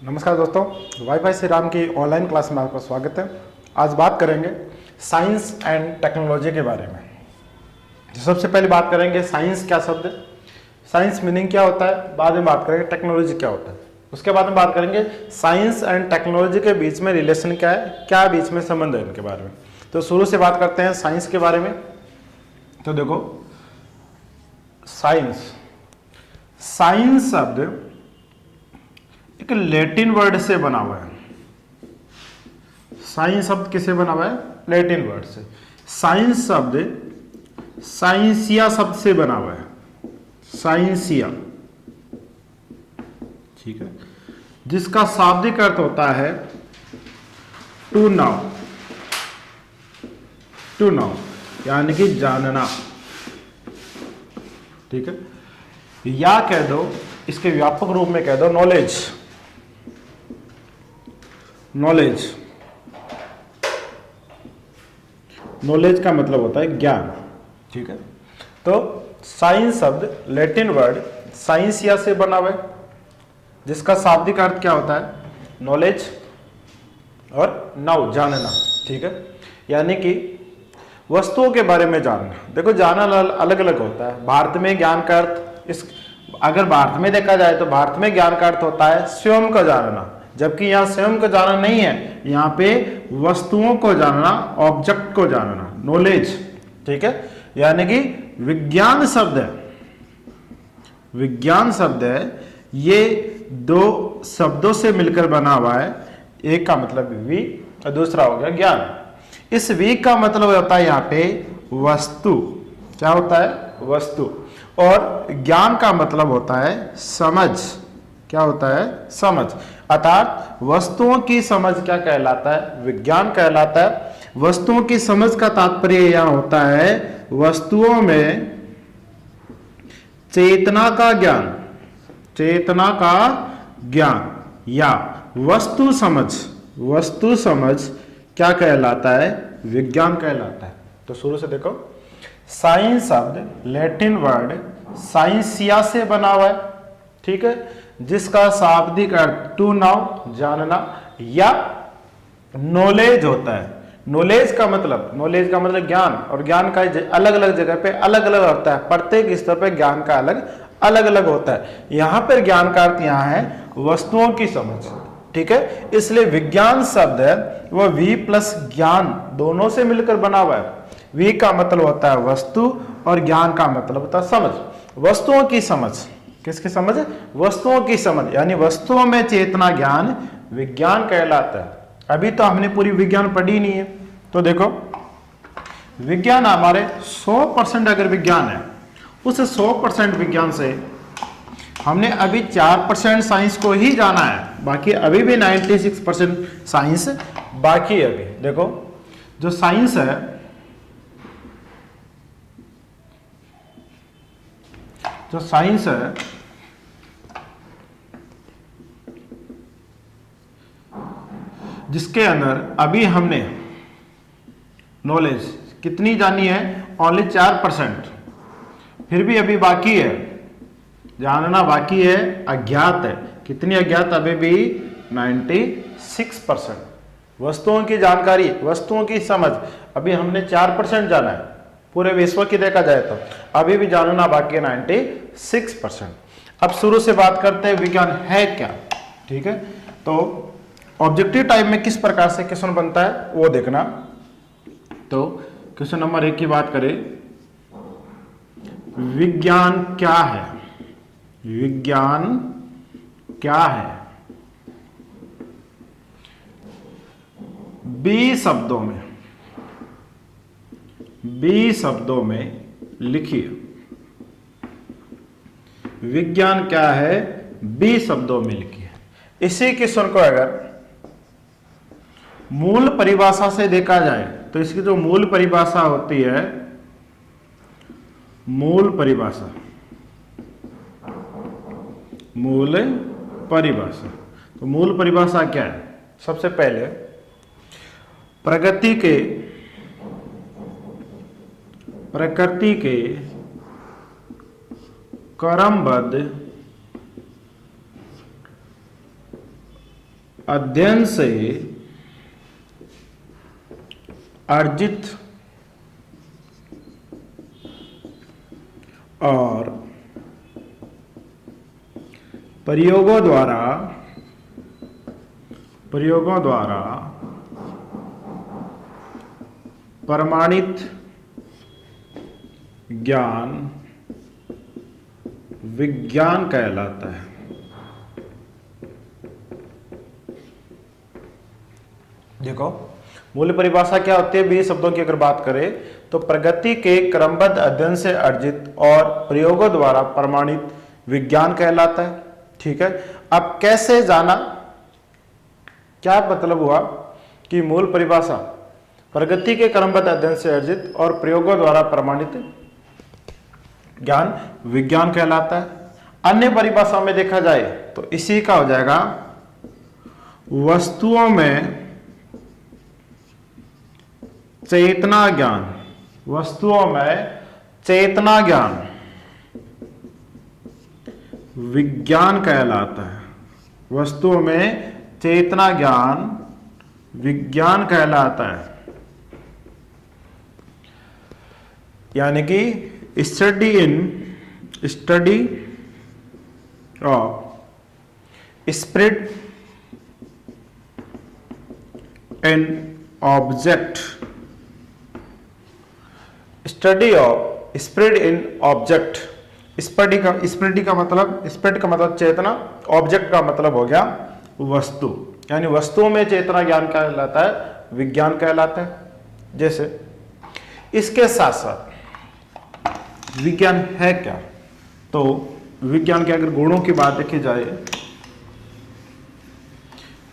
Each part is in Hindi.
नमस्कार दोस्तों, वाईफाई श्री राम की ऑनलाइन क्लास में आपका स्वागत है। आज बात करेंगे साइंस एंड टेक्नोलॉजी के बारे में। तो सबसे पहले बात करेंगे साइंस क्या शब्द है, साइंस मीनिंग क्या होता है, बाद में बात करेंगे टेक्नोलॉजी क्या होता है। उसके बाद में बात करेंगे साइंस एंड टेक्नोलॉजी के बीच में रिलेशन क्या है, क्या बीच में संबंध है इनके बारे में। तो शुरू से बात करते हैं साइंस के बारे में। तो देखो साइंस शब्द एक लैटिन वर्ड से बना हुआ है। साइंस शब्द किससे बना हुआ है? लैटिन वर्ड से। साइंस शब्द साइंसिया शब्द से बना हुआ है, साइंसिया, ठीक है, जिसका शाब्दिक अर्थ होता है टू नाउ, टू नाउ यानी कि जानना, ठीक है, या कह दो इसके व्यापक रूप में कह दो नॉलेज। नॉलेज, नॉलेज का मतलब होता है ज्ञान, ठीक है। तो साइंस शब्द लैटिन वर्ड साइंसिया से बना हुआ है, जिसका शाब्दिक अर्थ क्या होता है? नॉलेज और नाउ जानना, ठीक है, यानी कि वस्तुओं के बारे में जानना। देखो जानना अलग अलग होता है। भारत में ज्ञान का अर्थ अगर भारत में देखा जाए तो भारत में ज्ञान का अर्थ होता है स्वयं को जानना, जबकि यहाँ स्वयं को जानना नहीं है, यहाँ पे वस्तुओं को जानना, ऑब्जेक्ट को जानना, नॉलेज, ठीक है। यानी कि विज्ञान शब्द है, विज्ञान शब्द है, ये दो शब्दों से मिलकर बना हुआ है। एक का मतलब वी और दूसरा हो गया ज्ञान। इस वी का मतलब होता है यहाँ पे वस्तु, क्या होता है? वस्तु। और ज्ञान का मतलब होता है समझ, क्या होता है? समझ। अर्थात वस्तुओं की समझ क्या कहलाता है? विज्ञान कहलाता है। वस्तुओं की समझ का तात्पर्य यह होता है वस्तुओं में चेतना का ज्ञान, चेतना का ज्ञान या वस्तु समझ। वस्तु समझ क्या कहलाता है? विज्ञान कहलाता है। तो शुरू से देखो, साइंस शब्द लैटिन वर्ड साइंसिया से बना हुआ है, ठीक है, जिसका शाब्दिक अर्थ टू नाउ जानना या नॉलेज होता है। नॉलेज का मतलब ज्ञान, और ज्ञान का अलग अलग जगह पे अलग अलग होता है। प्रत्येक स्तर पे ज्ञान का अलग अलग होता है। यहां पर ज्ञान का अर्थ यहाँ है वस्तुओं की समझ, ठीक है। इसलिए विज्ञान शब्द है वह वी प्लस ज्ञान दोनों से मिलकर बना हुआ है। वी का मतलब होता है वस्तु और ज्ञान का मतलब होता है समझ। वस्तुओं की समझ, किसकी समझ? वस्तुओं की समझ, यानी वस्तुओं में चेतना ज्ञान विज्ञान कहलाता है। अभी तो हमने पूरी विज्ञान पढ़ी नहीं है। तो देखो विज्ञान हमारे 100% अगर विज्ञान है, उस 100% विज्ञान से हमने अभी 4% साइंस को ही जाना है, बाकी अभी भी 96% साइंस बाकी है। अभी देखो जो साइंस है, जो साइंस है जिसके अंदर अभी हमने नॉलेज कितनी जानी है? ओनली 4%। फिर भी अभी बाकी है, जानना बाकी है, अज्ञात है। कितनी अज्ञात? अभी भी 96%। वस्तुओं की जानकारी, वस्तुओं की समझ अभी हमने 4% जाना है। पूरे विश्व की देखा जाए तो अभी भी जानना बाकी है 96%। अब शुरू से बात करते हैं विज्ञान है क्या, ठीक है। तो ऑब्जेक्टिव टाइप में किस प्रकार से क्वेश्चन बनता है वो देखना। तो क्वेश्चन नंबर 1 की बात करें, विज्ञान क्या है? विज्ञान क्या है? 20 शब्दों में लिखिए। विज्ञान क्या है? 20 शब्दों में लिखिए। इसी क्वेश्चन को अगर मूल परिभाषा से देखा जाए तो इसकी जो मूल परिभाषा होती है, मूल परिभाषा, मूल परिभाषा, तो मूल परिभाषा क्या है? सबसे पहले प्रकृति के क्रमबद्ध अध्ययन से अर्जित और प्रयोगों द्वारा प्रमाणित ज्ञान विज्ञान कहलाता है। देखो मूल परिभाषा क्या होती है, 20 शब्दों की अगर बात करें तो प्रगति के क्रमबद्ध अध्ययन से अर्जित और प्रयोगों द्वारा प्रमाणित विज्ञान कहलाता है। ठीक है, अब कैसे जाना, क्या मतलब हुआ कि मूल परिभाषा प्रगति के क्रमबद्ध अध्ययन से अर्जित और प्रयोगों द्वारा प्रमाणित ज्ञान विज्ञान कहलाता है। अन्य परिभाषा में देखा जाए तो इसी का हो जाएगा वस्तुओं में चेतना ज्ञान, वस्तुओं में चेतना ज्ञान विज्ञान कहलाता है। वस्तुओं में चेतना ज्ञान विज्ञान कहलाता है। यानी कि study of spirit and object, study of spirit in object. Spirit का मतलब चेतना, ऑब्जेक्ट का मतलब हो गया वस्तु, यानी वस्तुओं में चेतना ज्ञान कहलाता है, विज्ञान कहलाता है। जैसे इसके साथ साथ विज्ञान है क्या, तो विज्ञान के अगर गुणों की बात देखी जाए,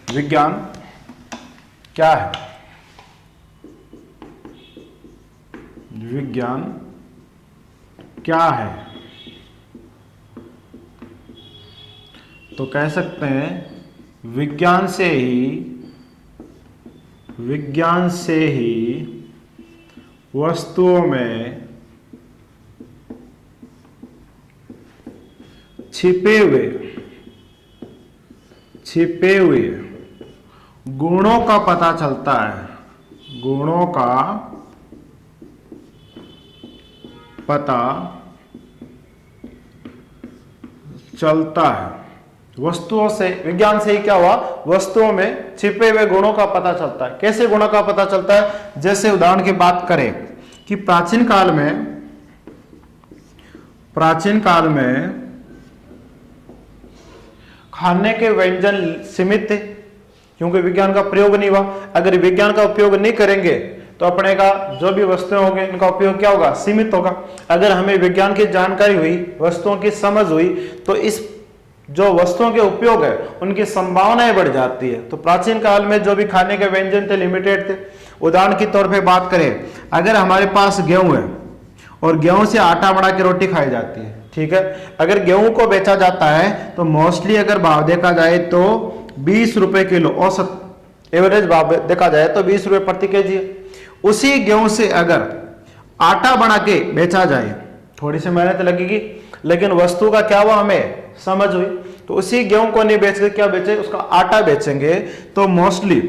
विज्ञान क्या है, विज्ञान क्या है, तो कह सकते हैं विज्ञान से ही वस्तुओं में छिपे हुए गुणों का पता चलता है, गुणों का पता चलता है। वस्तुओं से, विज्ञान से ही क्या हुआ, वस्तुओं में छिपे हुए गुणों का पता चलता है। कैसे गुणों का पता चलता है, जैसे उदाहरण की बात करें कि प्राचीन काल में खाने के व्यंजन सीमित थे, क्योंकि विज्ञान का प्रयोग नहीं हुआ। अगर विज्ञान का उपयोग नहीं करेंगे तो अपने का जो भी वस्तुएं होंगे इनका उपयोग क्या होगा, सीमित होगा। अगर हमें विज्ञान की जानकारी हुई, वस्तुओं की समझ हुई, तो इस जो वस्तुओं के उपयोग है उनकी संभावनाएं बढ़ जाती है। तो प्राचीन काल में जो भी खाने के व्यंजन थे लिमिटेड थे। उदाहरण के तौर पे बात करें, अगर हमारे पास गेहूं है और गेहूं से आटा बना के रोटी खाई जाती है, ठीक है, अगर गेहूं को बेचा जाता है तो मोस्टली अगर भाव देखा जाए तो 20 रुपए किलो, औसत एवरेज भाव देखा जाए तो 20 रुपए प्रति केजी है। उसी गेहूं से अगर आटा बना के बेचा जाए, थोड़ी सी मेहनत लगेगी, लेकिन वस्तु का क्या हुआ, हमें समझ हुई। तो उसी गेहूं को नहीं बेच के क्या बेचे, उसका आटा बेचेंगे तो मोस्टली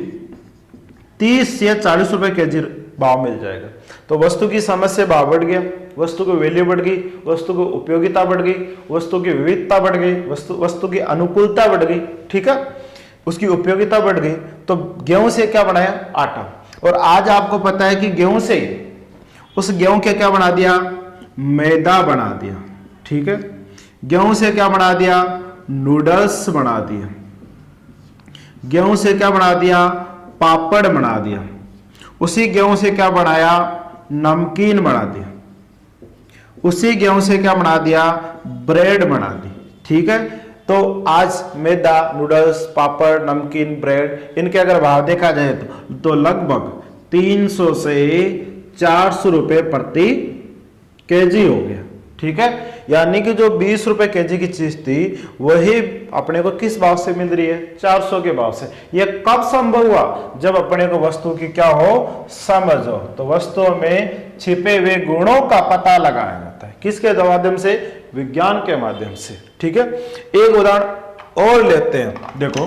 30 या 40 रुपए केजी भाव मिल जाएगा। तो वस्तु की समझ से भाव बढ़ गया, वस्तु की वैल्यू बढ़ गई, वस्तु की उपयोगिता बढ़ गई, वस्तु की विविधता बढ़ गई, वस्तु की अनुकूलता बढ़ गई, ठीक है, उसकी उपयोगिता बढ़ गई। तो गेहूं से क्या बनाया, आटा। और आज आपको पता है कि गेहूं से उस गेहूं के क्या बना दिया, मैदा बना दिया, ठीक है। गेहूं से क्या बना दिया, नूडल्स बना दिया। गेहूं से क्या बना दिया, पापड़ बना दिया। उसी गेहूं से क्या बनाया, नमकीन बना दिया। उसी गेहूं से क्या बना दिया, ब्रेड बना दी, ठीक है। तो आज मैदा, नूडल्स, पापड़, नमकीन, ब्रेड, इनके अगर भाव देखा जाए तो लगभग 300 से 400 रुपए प्रति केजी हो गया, ठीक है। यानी कि जो 20 रुपए केजी की चीज थी वही अपने को किस भाव से मिल रही है, 400 के भाव से। यह कब संभव हुआ, जब अपने को वस्तु की क्या हो, समझ हो। तो वस्तुओं में छिपे हुए गुणों का पता लगाया जाता है, किसके माध्यम से, विज्ञान के माध्यम से, ठीक है। एक उदाहरण और लेते हैं, देखो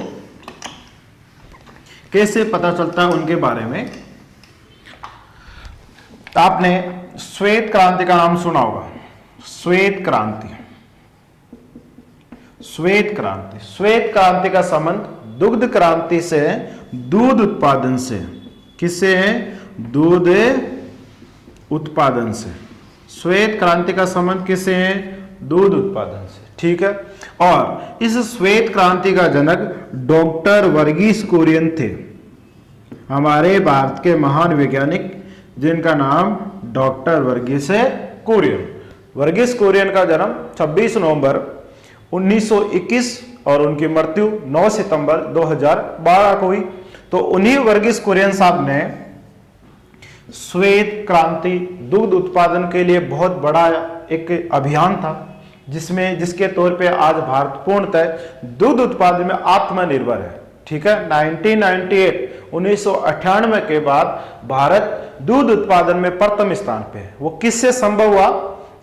कैसे पता चलता है उनके बारे में। आपने श्वेत क्रांति का नाम सुना होगा, श्वेत क्रांति। श्वेत क्रांति, श्वेत क्रांति का संबंध दुग्ध क्रांति से है, दूध उत्पादन से। किससे है? दूध उत्पादन से। श्वेत क्रांति का संबंध किससे है? दूध उत्पादन से। ठीक है। और इस श्वेत क्रांति का जनक डॉक्टर वर्गीस कुरियन थे, हमारे भारत के महान वैज्ञानिक जिनका नाम डॉक्टर वर्गीस कुरियन। वर्गीस कुरियन का जन्म 26 नवंबर 1921 और उनकी मृत्यु 9 सितंबर 2012 को हुई। तो उन्हीं वर्गीस कुरियन साहब ने श्वेत क्रांति दुग्ध उत्पादन के लिए बहुत बड़ा एक अभियान था, जिसके तौर पे आज भारत पूर्णतः दुग्ध उत्पादन में आत्मनिर्भर है। ठीक है। 1998 के बाद भारत दूध उत्पादन में प्रथम स्थान पे है। वो किससे संभव हुआ?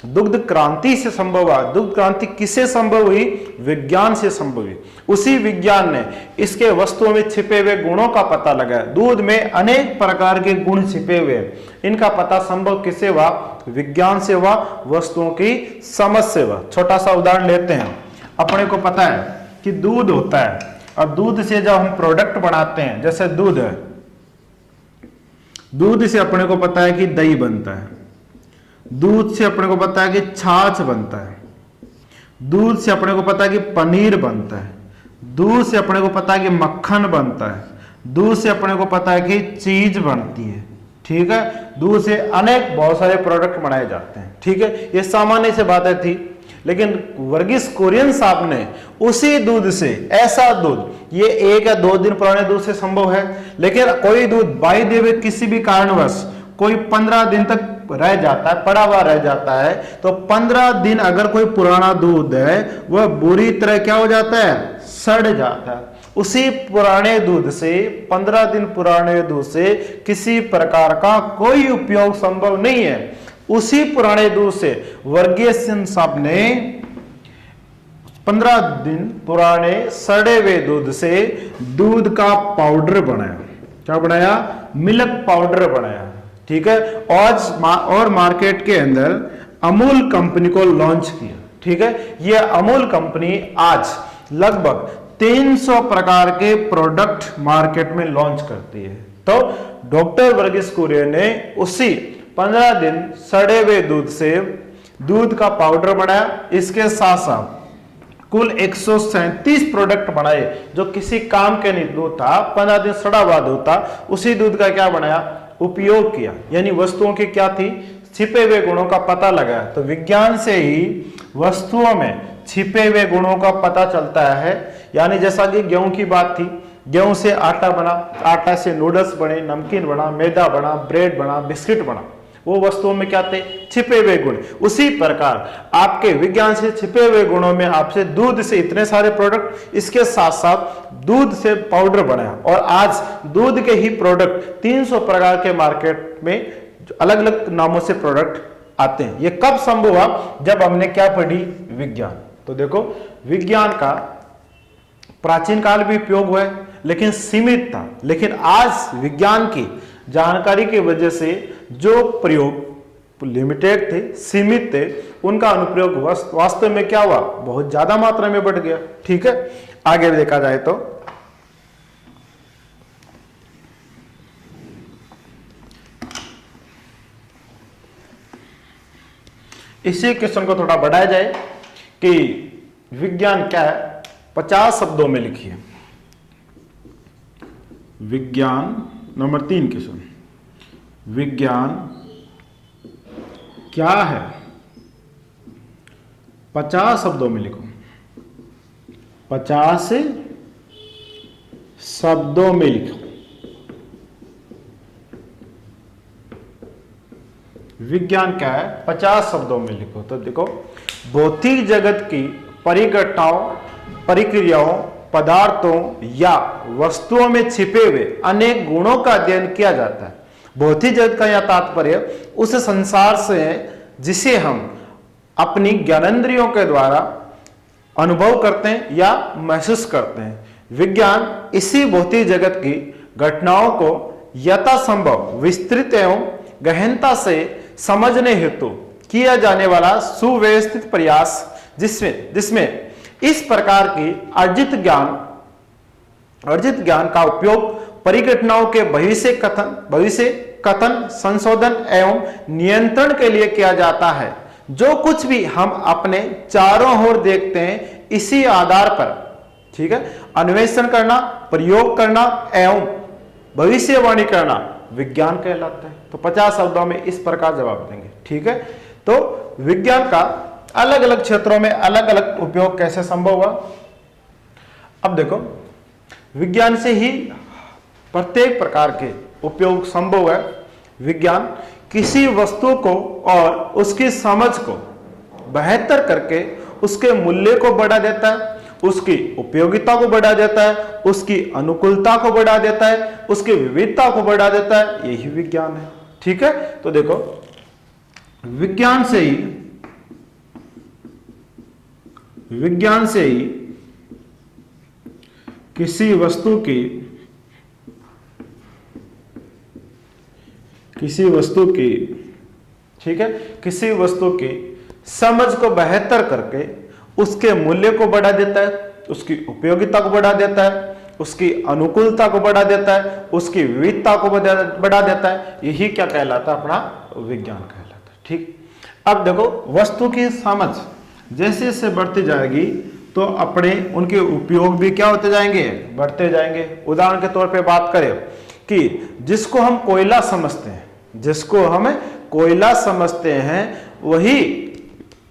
दुग्ध क्रांति से संभव हुआ। दुग्ध क्रांति किससे संभव हुई? विज्ञान से संभव हुई। उसी विज्ञान ने इसके वस्तुओं में छिपे हुए गुणों का पता लगाया। दूध में अनेक प्रकार के गुण छिपे हुए हैं, इनका पता संभव किससे हुआ? विज्ञान से हुआ, वस्तुओं की समझ से हुआ। छोटा सा उदाहरण लेते हैं। अपने को पता है कि दूध होता है, और दूध से जब हम प्रोडक्ट बनाते हैं, जैसे दूध है, दूध से अपने को पता है कि दही बनता है, दूध से अपने को पता है कि छाछ बनता है, दूध से अपने को पता है कि पनीर बनता है, दूध से अपने को पता है कि मक्खन बनता है, दूध से अपने को पता है कि चीज बनती है। ठीक है। दूध से अनेक बहुत सारे प्रोडक्ट बनाए जाते हैं। ठीक है। ये सामान्य से बातें थी, लेकिन वर्गीस कुरियन साहब ने उसी दूध से, ऐसा दूध, ये 1 या 2 दिन पुराने दूध से संभव है, लेकिन कोई दूध बाई देवे किसी भी कारणवश कोई 15 दिन तक रह जाता है, पड़ा हुआ रह जाता है, तो 15 दिन अगर कोई पुराना दूध है वह बुरी तरह क्या हो जाता है? सड़ जाता है। उसी पुराने दूध से, 15 दिन पुराने दूध से किसी प्रकार का कोई उपयोग संभव नहीं है। उसी पुराने दूध से वर्गीस साहब ने 15 दिन पुराने सड़े हुए दूध से दूध का पाउडर बनाया। क्या बनाया? मिल्क पाउडर बनाया। ठीक है। और मार्केट के अंदर अमूल कंपनी को लॉन्च किया। ठीक है। यह अमूल कंपनी आज लगभग 300 प्रकार के प्रोडक्ट मार्केट में लॉन्च करती है। तो डॉक्टर वर्गीस कुरियन ने उसी 15 दिन सड़े हुए दूध से दूध का पाउडर बनाया। इसके साथ साथ कुल 137 प्रोडक्ट बनाए जो किसी काम के नहीं दूध था, 15 दिन सड़ा हुआ दूध था, उसी दूध का क्या बनाया? उपयोग किया। यानी वस्तुओं की क्या थी? छिपे हुए गुणों का पता लगाया। तो विज्ञान से ही वस्तुओं में छिपे हुए गुणों का पता चलता है। यानी जैसा कि गेहूं की बात थी, गेहूं से आटा बना, आटा से नूडल्स बने, नमकीन बना, मैदा बना, ब्रेड बना, बिस्किट बना। वो वस्तुओं में क्या थे? छिपे हुए गुण। उसी प्रकार आपके विज्ञान से छिपे हुए गुणों में आपसे दूध से इतने सारे प्रोडक्ट, इसके साथ साथ दूध से पाउडर बनाया, और आज दूध के ही प्रोडक्ट 300 प्रकार के मार्केट में अलग अलग नामों से प्रोडक्ट आते हैं। ये कब संभव हुआ? जब हमने क्या पढ़ी? विज्ञान। तो देखो, विज्ञान का प्राचीन काल भी उपयोग हुआ है, लेकिन सीमित था। लेकिन आज विज्ञान की जानकारी की वजह से जो प्रयोग लिमिटेड थे, सीमित थे, उनका अनुप्रयोग वास्तव में क्या हुआ? बहुत ज्यादा मात्रा में बढ़ गया। ठीक है। आगे देखा जाए तो इसी क्वेश्चन को थोड़ा बढ़ाया जाए कि विज्ञान क्या है, 50 शब्दों में लिखिए। विज्ञान नंबर 3 क्वेश्चन, विज्ञान क्या है? 50 शब्दों में लिखो। 50 शब्दों में लिखो। विज्ञान क्या है? 50 शब्दों में लिखो। तो देखो, भौतिक जगत की परिघटनाओं, प्रक्रियाओं, पदार्थों या वस्तुओं में छिपे हुए अनेक गुणों का अध्ययन किया जाता है। भौतिक जगत का यह तात्पर्य उस संसार से है जिसे हम अपनी ज्ञानेंद्रियों के द्वारा अनुभव करते हैं या महसूस करते हैं। विज्ञान इसी भौतिक जगत की घटनाओं को यथासंभव विस्तृत एवं गहनता से समझने हेतु किया जाने वाला सुव्यवस्थित प्रयास जिसमें इस प्रकार की अर्जित ज्ञान का उपयोग परिघटनाओं के भविष्य कथन संशोधन एवं नियंत्रण के लिए किया जाता है। जो कुछ भी हम अपने चारों ओर देखते हैं, इसी आधार पर, ठीक है, अन्वेषण करना, प्रयोग करना एवं भविष्यवाणी करना विज्ञान कहलाता है। तो 50 शब्दों में इस प्रकार जवाब देंगे, ठीक है। तो विज्ञान का अलग अलग क्षेत्रों में अलग अलग उपयोग कैसे संभव हुआ। अब देखो, विज्ञान से ही प्रत्येक प्रकार के उपयोग संभव है। विज्ञान किसी वस्तु को और उसकी समझ को बेहतर करके उसके मूल्य को बढ़ा देता है, उसकी उपयोगिता को बढ़ा देता है, उसकी अनुकूलता को बढ़ा देता है, उसकी विविधता को बढ़ा देता है। यही विज्ञान है, ठीक है। तो देखो, विज्ञान से ही किसी वस्तु की समझ को बेहतर करके उसके मूल्य को बढ़ा देता है, उसकी उपयोगिता को बढ़ा देता है, उसकी अनुकूलता को बढ़ा देता है, उसकी विविधता को बढ़ा देता है। यही क्या कहलाता है, अपना विज्ञान कहलाता है, ठीक। अब देखो, वस्तु की समझ जैसे जैसे बढ़ती जाएगी तो अपने उनके उपयोग भी क्या होते जाएंगे, बढ़ते जाएंगे। उदाहरण के तौर पे बात करें कि जिसको हम कोयला समझते हैं वही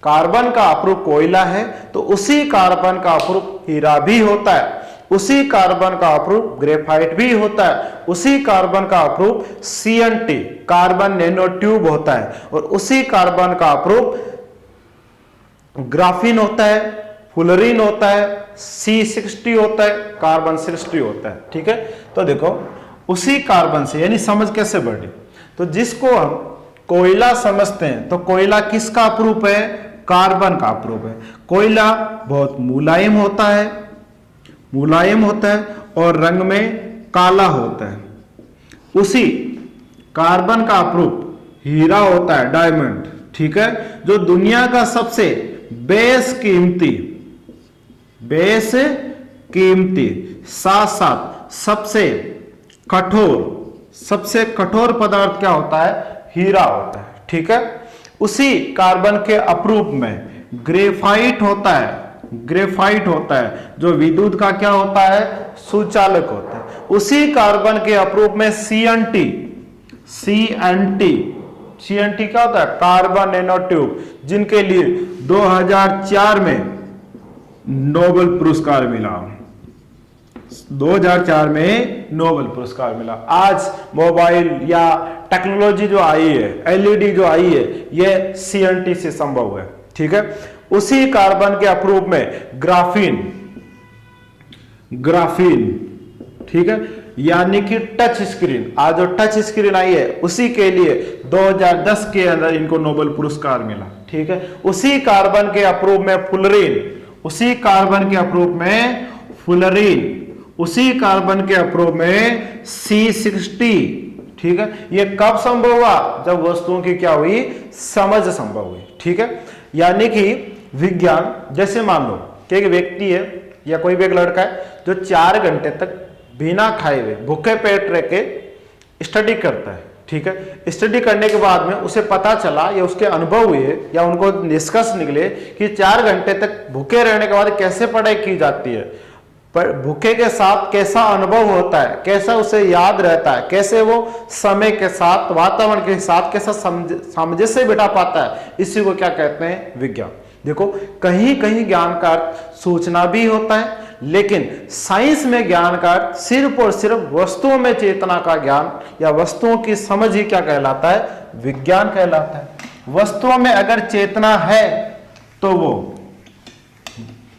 कार्बन का अप्रूप कोयला है, तो उसी कार्बन का अप्रूप हीरा भी होता है, उसी कार्बन का अप्रूप ग्रेफाइट भी होता है, उसी कार्बन का अप्रूप CNT कार्बन नैनो ट्यूब होता है, और उसी कार्बन का अप्रूप ग्राफीन होता है, फुलरीन होता है, C60 होता है, कार्बन 60 होता है, ठीक है। तो देखो, उसी कार्बन से, यानी समझ कैसे बढ़ी, तो जिसको हम कोयला समझते हैं तो कोयला किसका अप्रूप है, कार्बन का अप्रूप है। कोयला बहुत मुलायम होता है और रंग में काला होता है। उसी कार्बन का अप्रूप हीरा होता है, डायमंड, ठीक है, जो दुनिया का सबसे बेस कीमती साथ साथ सबसे कठोर पदार्थ क्या होता है, हीरा होता है, ठीक है। उसी कार्बन के अप्रूप में ग्रेफाइट होता है, जो विद्युत का क्या होता है, सुचालक होता है। उसी कार्बन के अप्रूप में CNT क्या होता है, कार्बन नैनो ट्यूब, जिनके लिए 2004 में नोबेल पुरस्कार मिला। 2004 में नोबेल पुरस्कार मिला। आज मोबाइल या टेक्नोलॉजी जो आई है, LED जो आई है, यह CNT से संभव है, ठीक है। उसी कार्बन के अप्रूप में ग्राफीन, ठीक है, यानी कि टच स्क्रीन, आज जो टच स्क्रीन आई है उसी के लिए 2010 के अंदर इनको नोबेल पुरस्कार मिला, ठीक है। उसी कार्बन के अप्रूप में फुलरीन, उसी कार्बन के अप्रूप में C60, ठीक है। यह कब संभव हुआ, जब वस्तुओं की क्या हुई, समझ संभव हुई, ठीक है। यानी कि विज्ञान, जैसे मान लो कि एक व्यक्ति है या कोई भी एक लड़का है जो 4 घंटे तक बिना खाए हुए भूखे पेट रह के स्टडी करता है, ठीक है। स्टडी करने के बाद में उसे पता चला या उसके अनुभव हुए या उनको निष्कर्ष निकले कि 4 घंटे तक भूखे रहने के बाद कैसे पढ़ाई की जाती है, पर भूखे के साथ कैसा अनुभव होता है, कैसा उसे याद रहता है, कैसे वो समय के साथ, वातावरण के साथ कैसा समझे से बिठा पाता है, इसी को क्या कहते हैं, विज्ञान। देखो, कहीं कहीं ज्ञान का अर्थ सूचना भी होता है, लेकिन साइंस में ज्ञान का अर्थ सिर्फ और सिर्फ वस्तुओं में चेतना का ज्ञान या वस्तुओं की समझ ही क्या कहलाता है, विज्ञान कहलाता है। वस्तुओं में अगर चेतना है तो वो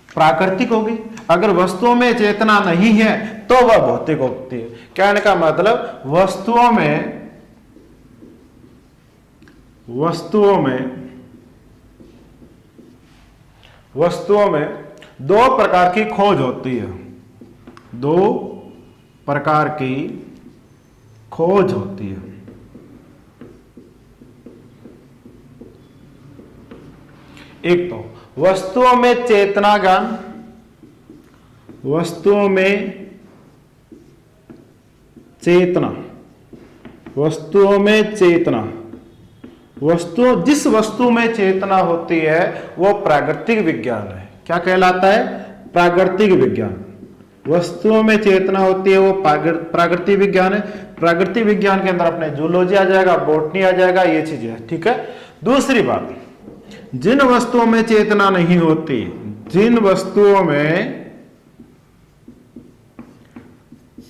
प्राकृतिक होगी, अगर वस्तुओं में चेतना नहीं है तो वह भौतिक होती है। कहने का मतलब वस्तुओं में 2 प्रकार की खोज होती है, 2 प्रकार की खोज होती है। एक तो वस्तुओं में चेतना ज्ञान, वस्तुओं में चेतना, वस्तुओं में चेतना, जिस वस्तु में चेतना होती है वो प्राकृतिक विज्ञान है। क्या कहलाता है? प्राकृतिक विज्ञान। वस्तुओं में चेतना होती है वो प्राकृतिक विज्ञान है। प्राकृतिक विज्ञान के अंदर अपने जूलॉजी आ जाएगा, बॉटनी आ जाएगा, ये चीजें, ठीक है। दूसरी बात, जिन वस्तुओं में चेतना नहीं होती, जिन वस्तुओं में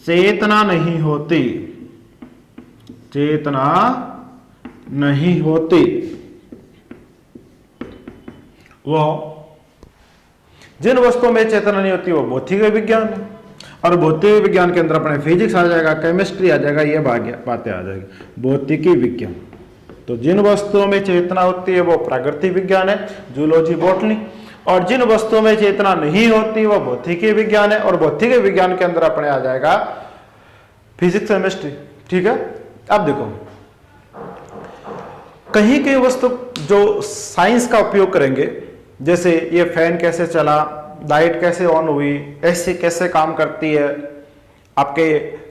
चेतना नहीं होती, चेतना नहीं होती, वो जिन वस्तुओं में चेतना नहीं होती वो भौतिक विज्ञान है। और भौतिक विज्ञान के अंदर अपने फिजिक्स आ जाएगा, केमिस्ट्री आ जाएगा, ये बातें आ जाएगी, भौतिकी विज्ञान। तो जिन वस्तुओं में चेतना होती है वो प्राकृतिक विज्ञान है, जूलॉजी, बॉटनी। और जिन वस्तुओं में चेतना नहीं होती वो भौतिकी विज्ञान है। और भौतिकी विज्ञान के अंदर अपने आ जाएगा फिजिक्स, केमिस्ट्री, ठीक है। अब देखो, कहीं कहीं वस्तु जो साइंस का उपयोग करेंगे, जैसे ये फैन कैसे चला, लाइट कैसे ऑन हुई, ऐसे कैसे काम करती है, आपके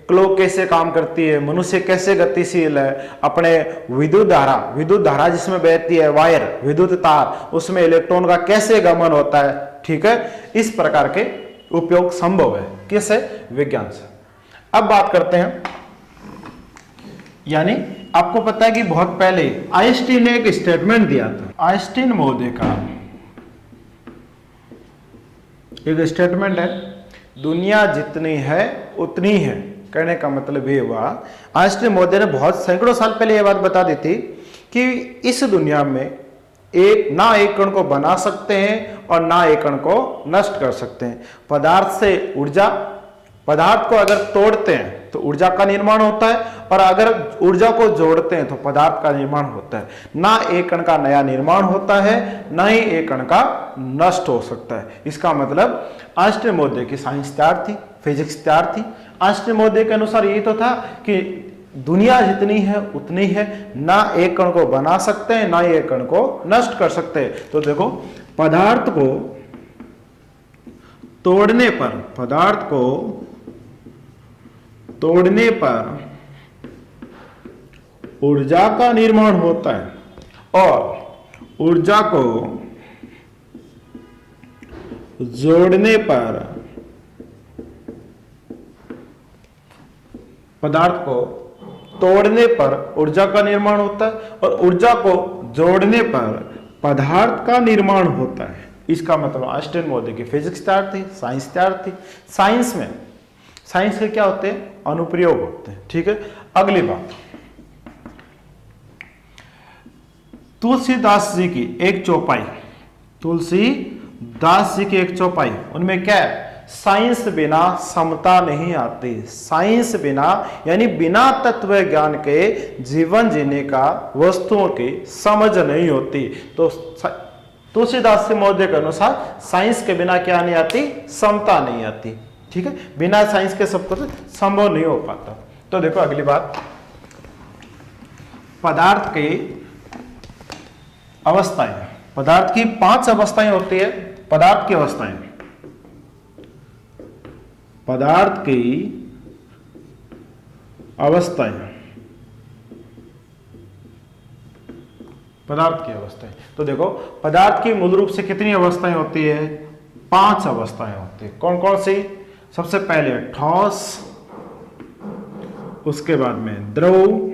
क्लॉक कैसे काम करती है, मनुष्य कैसे गतिशील है, अपने विद्युत धारा जिसमें बहती है, वायर, विद्युत तार, उसमें इलेक्ट्रॉन का कैसे गमन होता है, ठीक है। इस प्रकार के उपयोग संभव है, किससे? विज्ञान से। अब बात करते हैं, यानी आपको पता है कि बहुत पहले आइंस्टीन ने एक स्टेटमेंट दिया था। आइंस्टीन महोदय का एक स्टेटमेंट है, दुनिया जितनी है उतनी है। कहने का मतलब ये हुआ, आइंस्टीन महोदय ने बहुत सैकड़ों साल पहले यह बात बता दी थी कि इस दुनिया में ना एक कण को बना सकते हैं और ना एक कण को नष्ट कर सकते हैं। पदार्थ से ऊर्जा, पदार्थ को अगर तोड़ते हैं तो ऊर्जा का निर्माण होता है, और अगर ऊर्जा को जोड़ते हैं तो पदार्थ का निर्माण होता है। ना एक कण का नया निर्माण होता है, ना ही एक कण का नष्ट हो सकता है। इसका मतलब आइंस्टीन महोदय की साइंस तैयार थी, फिजिक्स तैयार थी। आइंस्टीन महोदय के अनुसार यही तो था कि दुनिया जितनी है उतनी है, ना एक कण को बना सकते हैं, ना ही एक कण को नष्ट कर सकते हैं। तो देखो, पदार्थ को तोड़ने पर, पदार्थ को तोड़ने पर ऊर्जा का निर्माण होता है, और ऊर्जा को जोड़ने पर, पदार्थ को तोड़ने पर ऊर्जा का निर्माण होता है, और ऊर्जा को जोड़ने पर पदार्थ का निर्माण होता है। इसका मतलब आइंस्टीन महोदय की फिजिक्स तैयार थी, साइंस तैयार थी। साइंस में, साइंस के क्या होते हैं? अनुप्रयोग होते हैं, ठीक है। अगली बात, तुलसीदास जी की एक चौपाई, तुलसीदास जी की एक चौपाई, उनमें क्या है? साइंस बिना समता नहीं आती। साइंस बिना, यानी बिना तत्व ज्ञान के जीवन जीने का वस्तुओं की समझ नहीं होती। तो तुलसीदास जी महोदय के अनुसार साइंस के बिना क्या नहीं आती? समता नहीं आती, ठीक है। बिना साइंस के सब कुछ संभव नहीं हो पाता। तो देखो अगली बात, पदार्थ की अवस्थाएं, पदार्थ की 5 अवस्थाएं होती है। पदार्थ की अवस्थाएं, पदार्थ की अवस्थाएं, पदार्थ की अवस्थाएं। तो देखो, पदार्थ की मूल रूप से कितनी अवस्थाएं होती है? 5 अवस्थाएं होती है। कौन कौन सी? सबसे पहले ठोस, उसके बाद में द्रव,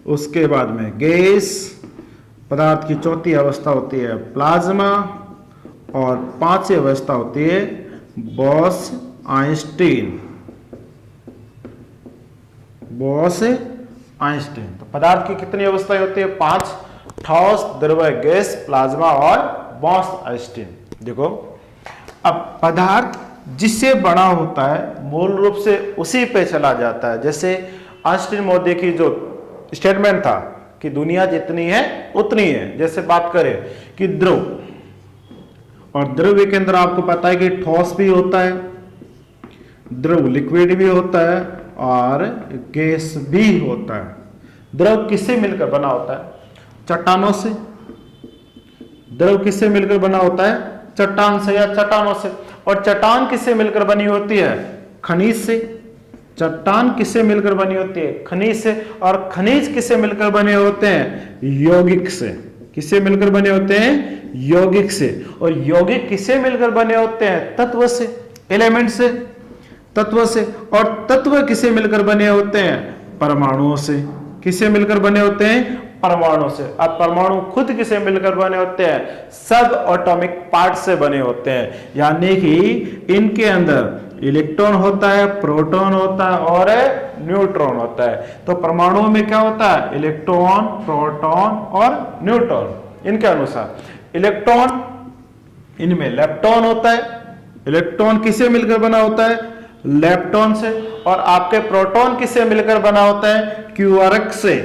उसके बाद में गैस, पदार्थ की चौथी अवस्था होती है प्लाज्मा, और 5वीं अवस्था होती है बॉस आइंस्टीन। Boss Einstein. तो पदार्थ की कितनी अवस्थाएं होती है? 5, ठोस, द्रव, गैस, प्लाज्मा और बॉस आइंस्टीन। देखो, अब पदार्थ जिससे बना होता है मूल रूप से उसी पे चला जाता है। जैसे आइंस्टीन महोदय की जो स्टेटमेंट था कि दुनिया जितनी है उतनी है, जैसे बात करें कि द्रव, और द्रव्य के अंदर आपको पता है कि ठोस भी होता है, द्रव लिक्विड भी होता है, और गैस भी होता है। द्रव किससे मिलकर बना होता है? चट्टानों से। द्रव किससे मिलकर बना होता है? चट्टान से या चट्टानों से। और चट्टान किससे मिलकर बनी होती है? खनिज से। चट्टान किससे मिलकर बनी होती है? खनिज से। और खनिज किससे मिलकर बने होते हैं? यौगिक से। किससे मिलकर बने होते हैं? यौगिक से। और यौगिक किससे मिलकर बने होते हैं? तत्व से, एलिमेंट से, तत्व से। और तत्व किससे मिलकर बने होते हैं? परमाणुओं से। किससे मिलकर बने होते हैं? परमाणु से। अब परमाणु खुद किसे मिलकर बने होते हैं? सब एटॉमिक पार्ट से बने होते हैं। यानी कि इनके अंदर इलेक्ट्रॉन होता है, प्रोटॉन होता है और न्यूट्रॉन होता है। तो परमाणुओं में क्या होता है? इलेक्ट्रॉन, प्रोटॉन और न्यूट्रॉन। इनके अनुसार इलेक्ट्रॉन, इनमें लेप्टॉन होता है। इलेक्ट्रॉन किससे मिलकर बना होता है? लेप्टॉन से। और आपके प्रोटॉन किससे मिलकर बना होता है? क्यूआरक से।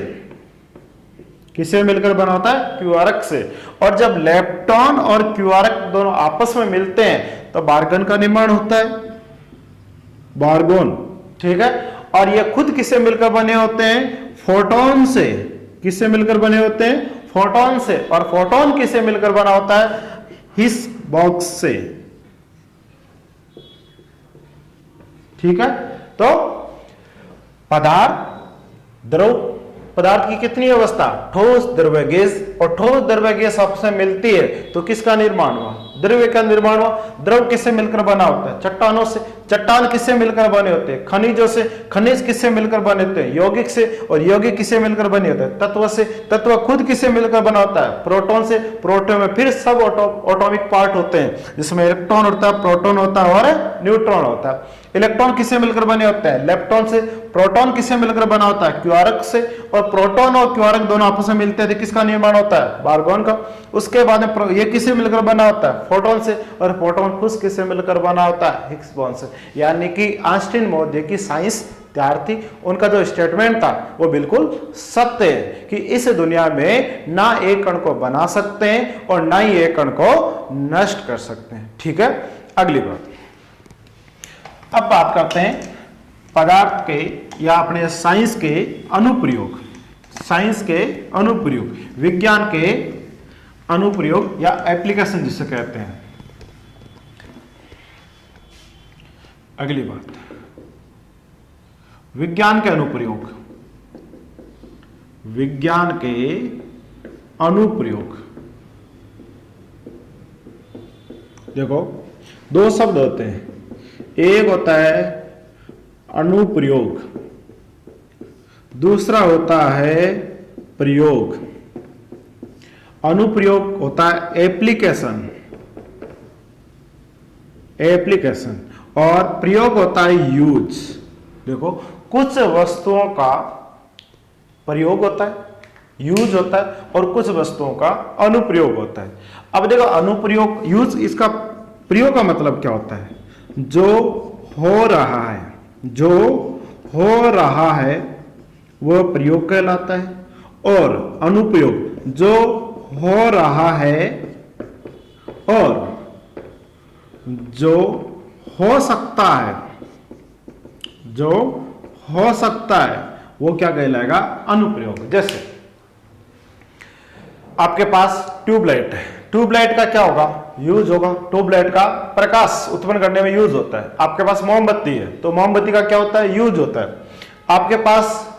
किससे मिलकर बना होता है? क्यूआरक से। और जब लेप्टॉन और क्यूआरक दोनों आपस में मिलते हैं तो बार्गन का निर्माण होता है, बार्गोन। ठीक है। और ये खुद किससे मिलकर बने होते हैं? फोटोन से। किससे मिलकर बने होते हैं? फोटोन से। और फोटोन किससे मिलकर बना होता है? हिस बॉक्स से। ठीक है। तो पदार्थ, द्रव पदार्थ की कितनी अवस्था? ठोस, द्रव्य, गैस। और ठोस, द्रव्य, गैस आपस में मिलती है तो किसका निर्माण हुआ? द्रव्य का निर्माण हुआ। द्रव किससे मिलकर बना होता है? चट्टानों से। चट्टान किससे मिलकर बने होते हैं? खनिजों से। खनिज किससे मिलकर बने होते हैं? यौगिक से। और यौगिक किससे मिलकर बने होते हैं? तत्व से। तत्व खुद किससे मिलकर बना होता है? प्रोटॉन से। प्रोटॉन में फिर सब एटॉमिक पार्ट होते हैं जिसमें इलेक्ट्रॉन होता है, प्रोटॉन होता है और न्यूट्रॉन होता है। इलेक्ट्रॉन किससे मिलकर बने होते हैं? लेप्टॉन से। प्रोटॉन किससे मिलकर बना होता है? क्यूआरक से। और प्रोटॉन और क्यूआरक दोनों आपस में मिलते हैं तो किसका निर्माण होता है? बार्गोन का। उसके बाद में ये किससे मिलकर बना होता है? फोटोन से। और फोटोन खुद किससे मिलकर बना होता है? हिग्स बॉन्ड से। यानी कि आइंस्टीन महोदय की साइंस तैयार थी। उनका जो स्टेटमेंट था वो बिल्कुल सत्य है कि इस दुनिया में ना एक कण को बना सकते हैं और ना ही एक कण को नष्ट कर सकते हैं। ठीक है। अगली बात, अब बात करते हैं पदार्थ के या अपने साइंस के अनुप्रयोग। साइंस के अनुप्रयोग, विज्ञान के अनुप्रयोग या एप्लीकेशन जिसे कहते हैं। अगली बात, विज्ञान के अनुप्रयोग। विज्ञान के अनुप्रयोग, देखो दो शब्द होते हैं। एक होता है अनुप्रयोग, दूसरा होता है प्रयोग। अनुप्रयोग होता है एप्लीकेशन, एप्लीकेशन। और प्रयोग होता है यूज। देखो कुछ वस्तुओं का प्रयोग होता है, यूज होता है, और कुछ वस्तुओं का अनुप्रयोग होता है। अब देखो अनुप्रयोग, यूज, इसका प्रयोग का मतलब क्या होता है? जो हो रहा है, जो हो रहा है वह प्रयोग कहलाता है। और अनुप्रयोग जो हो रहा है और जो हो सकता है, जो हो सकता है वो क्या कहलाएगा? अनुप्रयोग। जैसे आपके पास ट्यूबलाइट है, ट्यूबलाइट का क्या होगा? यूज होगा। ट्यूबलाइट का प्रकाश उत्पन्न करने में यूज होता है। आपके पास मोमबत्ती है तो मोमबत्ती का क्या होता है? यूज होता है। आपके पास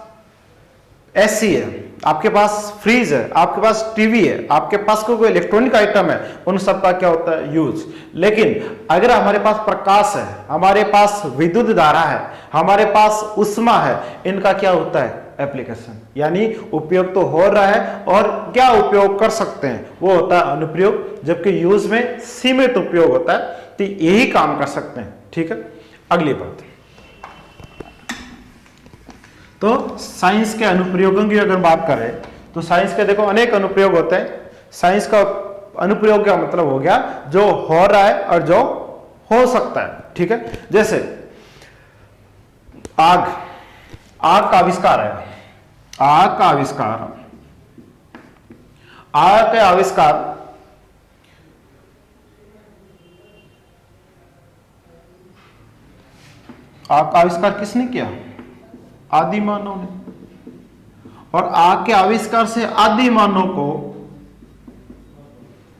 एसी है, आपके पास फ्रिज है, आपके पास टीवी है, आपके पास कोई इलेक्ट्रॉनिक आइटम है, उन सब का क्या होता है? यूज। लेकिन अगर हमारे पास प्रकाश है, हमारे पास विद्युत धारा है, हमारे पास उष्मा है, इनका क्या होता है? एप्लीकेशन। यानी उपयोग तो हो रहा है और क्या उपयोग कर सकते हैं वो होता है अनुप्रयोग, जबकि यूज में सीमित उपयोग होता है तो यही काम कर सकते हैं। ठीक है। अगली बात, तो साइंस के अनुप्रयोगों की अगर बात करें तो साइंस के देखो अनेक अनुप्रयोग होते हैं। साइंस का अनुप्रयोग का मतलब हो गया जो हो रहा है और जो हो सकता है। ठीक है। जैसे आग, आग का आविष्कार है, आग का आविष्कार, आग के आविष्कार आग का आविष्कार किसने किया? आदि मानव ने। और आग के आविष्कार से आदि मानव को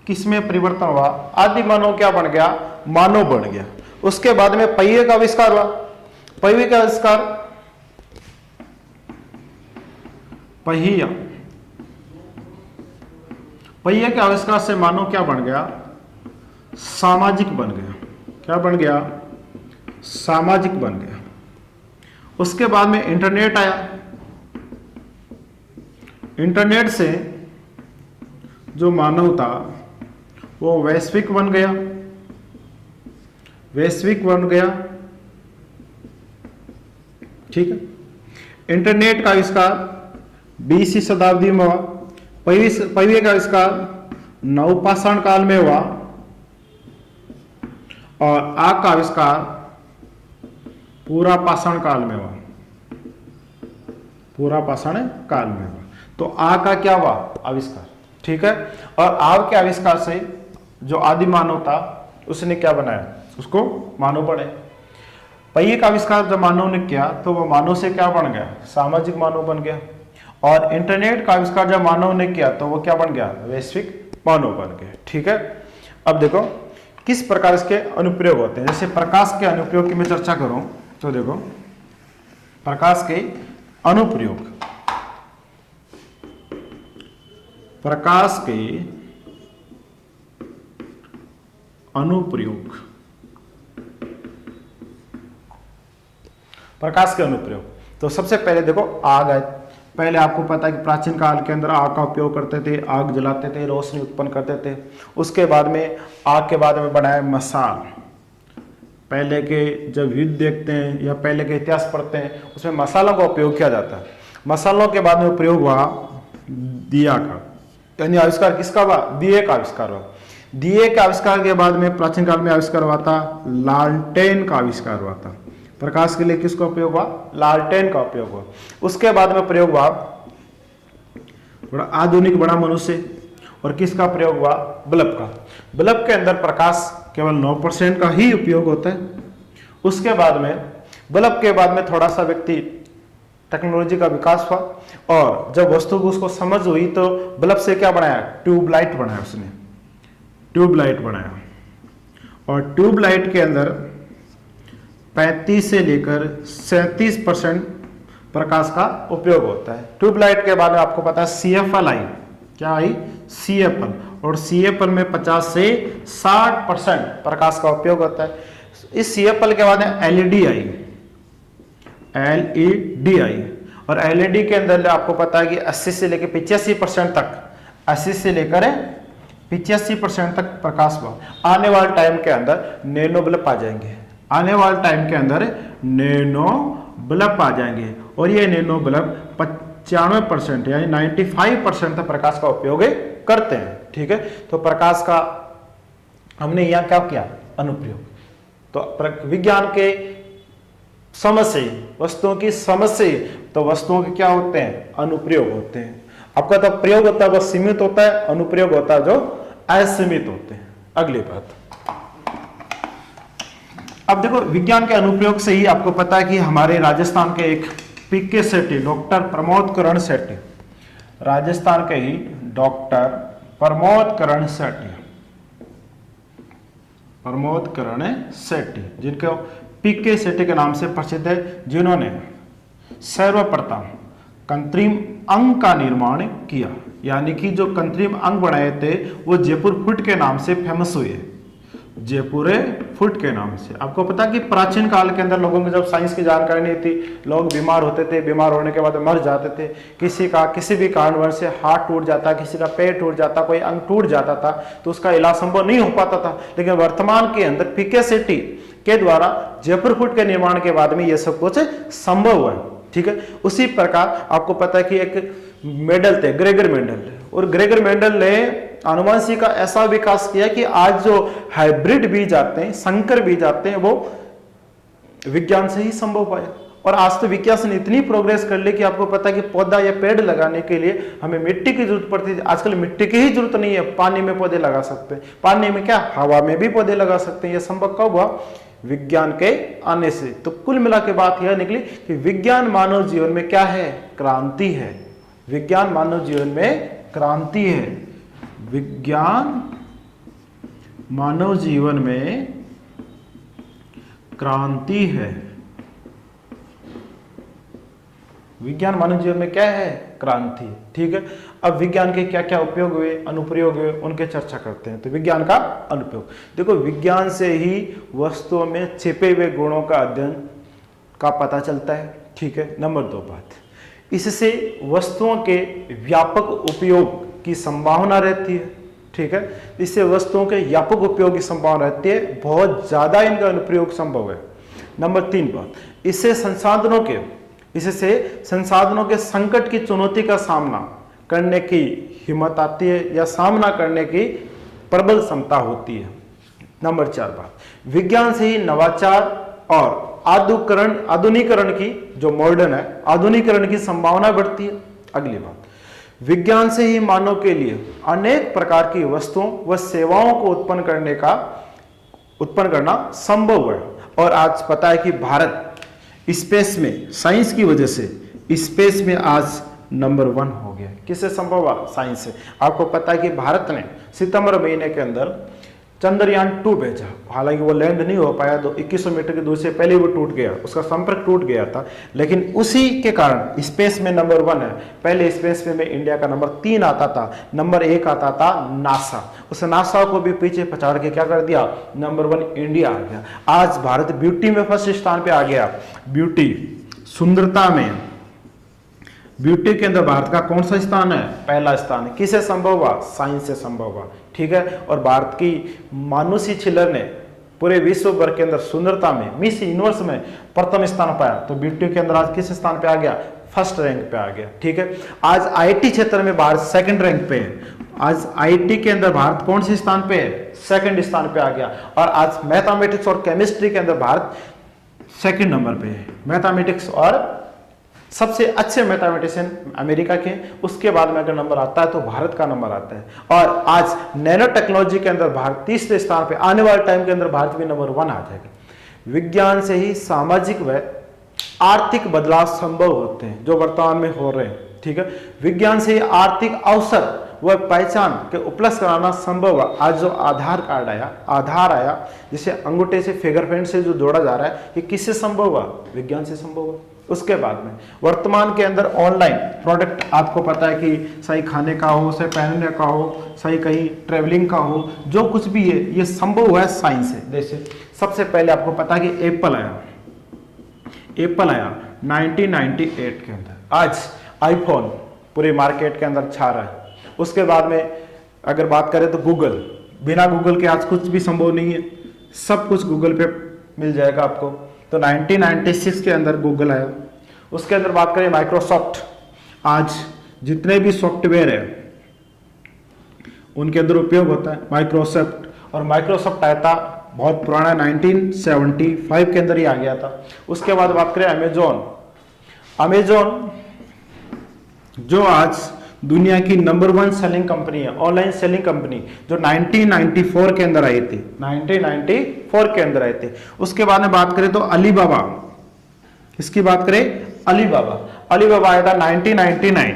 किसमें परिवर्तन हुआ? आदि मानव क्या बन गया? मानव बन गया। उसके बाद में पहिए का आविष्कार हुआ। पहिए का आविष्कार, पहिया, पहिए के आविष्कार से मानव क्या बन गया? सामाजिक बन गया। क्या बन गया? सामाजिक बन गया। उसके बाद में इंटरनेट आया। इंटरनेट से जो मानव था वो वैश्विक बन गया, वैश्विक बन गया। ठीक है। इंटरनेट का आविष्कार 20वीं शताब्दी में हुआ। पहिए का आविष्कार नवपाषाण काल में हुआ और आग का आविष्कार पूरा पाषाण काल में हुआ, पूरा पाषाण काल में हुआ। तो आग का क्या हुआ? आविष्कार। ठीक है। और आग के आविष्कार से जो आदि मानव था उसने क्या बनाया? उसको मानव बने। पहिए का आविष्कार जब मानव ने किया तो वो मानव से क्या बन गया? सामाजिक मानव बन गया। और इंटरनेट का आविष्कार जब मानव ने किया तो वो क्या बन गया? वैश्विक मानव बन गया। ठीक है। अब देखो किस प्रकार इसके अनुप्रयोग होते हैं। जैसे प्रकाश के अनुप्रयोग की मैं चर्चा करूं तो देखो, प्रकाश के अनुप्रयोग, प्रकाश के अनुप्रयोग, प्रकाश के अनुप्रयोग। तो सबसे पहले देखो आग है। पहले आपको पता है कि प्राचीन काल के अंदर आग का उपयोग करते थे, आग जलाते थे, रोशनी उत्पन्न करते थे। उसके बाद में आग के बाद में बनाया मशाल। पहले के जब युद्ध देखते हैं या पहले के इतिहास पढ़ते हैं उसमें मसालों का उपयोग किया जाता है। मसालों के बाद में प्रयोग हुआ दिया का, यानी आविष्कार किसका हुआ? दिए का आविष्कार हुआ। दिए के आविष्कार के बाद में प्राचीन काल में आविष्कार हुआ था लालटेन का आविष्कार हुआ था। प्रकाश के लिए किसका उपयोग हुआ? लालटेन का उपयोग हुआ। उसके बाद में प्रयोग हुआ बड़ा आधुनिक बड़ा मनुष्य, और किसका प्रयोग हुआ? बल्ब का। बल्ब के अंदर प्रकाश केवल 9% का ही उपयोग होता है। उसके बाद में बल्ब के बाद में थोड़ा सा व्यक्ति टेक्नोलॉजी का विकास हुआ और जब वस्तु को उसको समझ हुई तो बल्ब से क्या बनाया? ट्यूबलाइट बनाया उसने, ट्यूबलाइट बनाया। और ट्यूबलाइट के अंदर 35 से लेकर 37% प्रकाश का उपयोग होता है। ट्यूबलाइट के बाद में आपको पता है CFL आई। क्या आई? CFL। और CFL में 50 से 60% प्रकाश का उपयोग होता है। इस CFL के बाद LED आई, LED आई। और LED के अंदर आपको पता है कि 80 से लेकर 85% तक, 80 से लेकर 85% तक प्रकाश हुआ। आने वाले टाइम के अंदर नैनो बल्ब आ जाएंगे, आने वाले टाइम के अंदर नैनो बल्ब आ जाएंगे। और ये नैनो बल्ब 95% यानी 95% तक प्रकाश का उपयोग करते हैं। ठीक है। तो प्रकाश का हमने यहां क्या किया? अनुप्रयोग। तो विज्ञान के समझ से, वस्तुओं की समझ से, तो वस्तुओं के क्या होते हैं? अनुप्रयोग होते हैं। आपका तो प्रयोग होता है वह सीमित होता है, अनुप्रयोग होता है जो असीमित होते हैं। अगली बात, अब देखो विज्ञान के अनुप्रयोग से ही आपको पता है कि हमारे राजस्थान के एक PK सेठी, डॉक्टर प्रमोद करण सेठी, राजस्थान के ही डॉक्टर प्रमोद करण सेठी, प्रमोद करण सेठी, जिनको PK सेठी के नाम से प्रसिद्ध है, जिन्होंने सर्वप्रथम कृत्रिम अंग का निर्माण किया। यानी कि जो कृत्रिम अंग बनाए थे वो जयपुर फुट के नाम से फेमस हुए, जयपुर फुट के नाम से। आपको पता है कि प्राचीन काल के अंदर लोगों को जब साइंस की जानकारी नहीं थी, लोग बीमार होते थे, बीमार होने के बाद मर जाते थे। किसी का किसी भी कारणवश से हाथ टूट जाता, किसी का पैर टूट जाता, कोई अंग टूट जाता था तो उसका इलाज संभव नहीं हो पाता था। लेकिन वर्तमान के अंदर PK सेठी के द्वारा जयपुर फुट के निर्माण के बाद में यह सब कुछ संभव हुआ। ठीक है। उसी प्रकार आपको पता है कि एक मेंडल थे, ग्रेगर मेंडल, और ग्रेगर मेंडल ने आनुवंशिकी का ऐसा विकास किया कि आज जो हाइब्रिड बीज आते हैं, संकर बीज आते हैं, वो विज्ञान से ही संभव पाया। और आज तो विज्ञान ने इतनी प्रोग्रेस कर ली कि आपको पता है कि पौधा या पेड़ लगाने के लिए हमें मिट्टी की जरूरत पड़ती थी, आजकल मिट्टी की ही जरूरत नहीं है, पानी में पौधे लगा सकते हैं। पानी में क्या, हवा में भी पौधे लगा सकते हैं। यह संभव कब हुआ? विज्ञान के आने से। तो कुल मिला के बात यह निकली कि विज्ञान मानव जीवन में क्या है? क्रांति है। विज्ञान मानव जीवन में क्रांति है। विज्ञान मानव जीवन में क्रांति है। विज्ञान मानव जीवन में क्या है? क्रांति। ठीक है, अब विज्ञान के क्या क्या उपयोग हुए, अनुप्रयोग हुए, उनके चर्चा करते हैं। तो विज्ञान का अनुप्रयोग, देखो विज्ञान से ही वस्तुओं में छिपे हुए गुणों का अध्ययन का पता चलता है। ठीक है, नंबर 2 बात, इससे वस्तुओं के व्यापक उपयोग की संभावना रहती है। ठीक है, इससे वस्तुओं के व्यापक उपयोग की संभावना रहती है, बहुत ज्यादा इनका अनुप्रयोग संभव है। नंबर 3 बात, इससे संसाधनों के संकट की चुनौती का सामना करने की हिम्मत आती है या सामना करने की प्रबल क्षमता होती है। नंबर 4 बात, विज्ञान से ही नवाचार और आधुनिकीकरण की जो मॉडर्न है आधुनिकीकरण की संभावना बढ़ती है। अगली बात, विज्ञान से ही मानव के लिए अनेक प्रकार की वस्तुओं व सेवाओं को उत्पन्न करना संभव है। और आज पता है कि भारत स्पेस में साइंस की वजह से स्पेस में आज नंबर 1 हो गया। किससे संभव हुआ? साइंस से। आपको पता है कि भारत ने सितंबर महीने के अंदर चंद्रयान 2 भेजा, हालांकि वो लैंड नहीं हो पाया, तो 2100 मीटर की दूरी से पहले वो टूट गया, उसका संपर्क टूट गया था, लेकिन उसी के कारण स्पेस में नंबर 1 है। पहले स्पेस में इंडिया का नंबर 3 आता था, नंबर 1 आता था नासा। उस नासा को भी पीछे पछाड़ के क्या कर दिया, नंबर 1 इंडिया आ गया। आज भारत ब्यूटी में फर्स्ट स्थान पे आ गया। ब्यूटी, सुंदरता में, ब्यूटी के अंदर भारत का कौन सा स्थान है? पहला स्थान है। किससे संभव हुआ? साइंस से संभव हुआ। ठीक है, और भारत की मानुषी छिल्लर ने पूरे विश्व भर के अंदर सुंदरता में मिस यूनिवर्स में प्रथम स्थान पाया, तो ब्यूटी के अंदर आज किस स्थान पे आ गया? फर्स्ट रैंक पे आ गया। ठीक है, आज आईटी क्षेत्र में भारत सेकंड रैंक पे है। आज आईटी के अंदर भारत कौन से स्थान पे है? सेकंड स्थान पे आ गया। और आज मैथमेटिक्स और केमिस्ट्री के अंदर भारत सेकंड नंबर पे है। मैथमेटिक्स और सबसे अच्छे मैथमेटिशियन अमेरिका के, उसके बाद में अगर नंबर आता है तो भारत का नंबर आता है। और आज नैनो टेक्नोलॉजी के अंदर भारत तीसरे स्थान पे, आने वाले टाइम के अंदर भारत भी नंबर 1 आ जाएगा। विज्ञान से ही सामाजिक व आर्थिक बदलाव संभव होते हैं जो वर्तमान में हो रहे हैं। ठीक है, विज्ञान से ही आर्थिक अवसर व पहचान के उपलब्ध कराना संभव हुआ। आज जो आधार आया, जिसे अंगूठे से फिंगरप्रिंट से जो जोड़ा जा रहा है, ये किससे संभव हुआ? विज्ञान से संभव हुआ। उसके बाद में वर्तमान के अंदर ऑनलाइन प्रोडक्ट, आपको पता है कि सही खाने का हो, सही पहनने का हो, सही कहीं ट्रेवलिंग का हो, जो कुछ भी है ये संभव हुआ है साइंस से। जैसे सबसे पहले आपको पता है कि एप्पल आया 1998 के अंदर। आज आईफोन पूरे मार्केट के अंदर छा रहा है। उसके बाद में अगर बात करें तो गूगल, बिना गूगल के आज कुछ भी संभव नहीं है, सब कुछ गूगल पे मिल जाएगा आपको। तो 1996 के अंदर गूगल आया। उसके अंदर बात करें माइक्रोसॉफ्ट, आज जितने भी सॉफ्टवेयर है उनके अंदर उपयोग होता है माइक्रोसॉफ्ट। और माइक्रोसॉफ्ट आया था बहुत पुराना, 1975 के अंदर ही आ गया था। उसके बाद बात करें अमेजोन जो आज दुनिया की नंबर 1 सेलिंग कंपनी है, ऑनलाइन सेलिंग कंपनी, जो 1994 के अंदर आई थी, 1994 के अंदर आई थी। उसके बाद में बात करें तो अलीबाबा, इसकी बात करें अलीबाबा आया था 1999।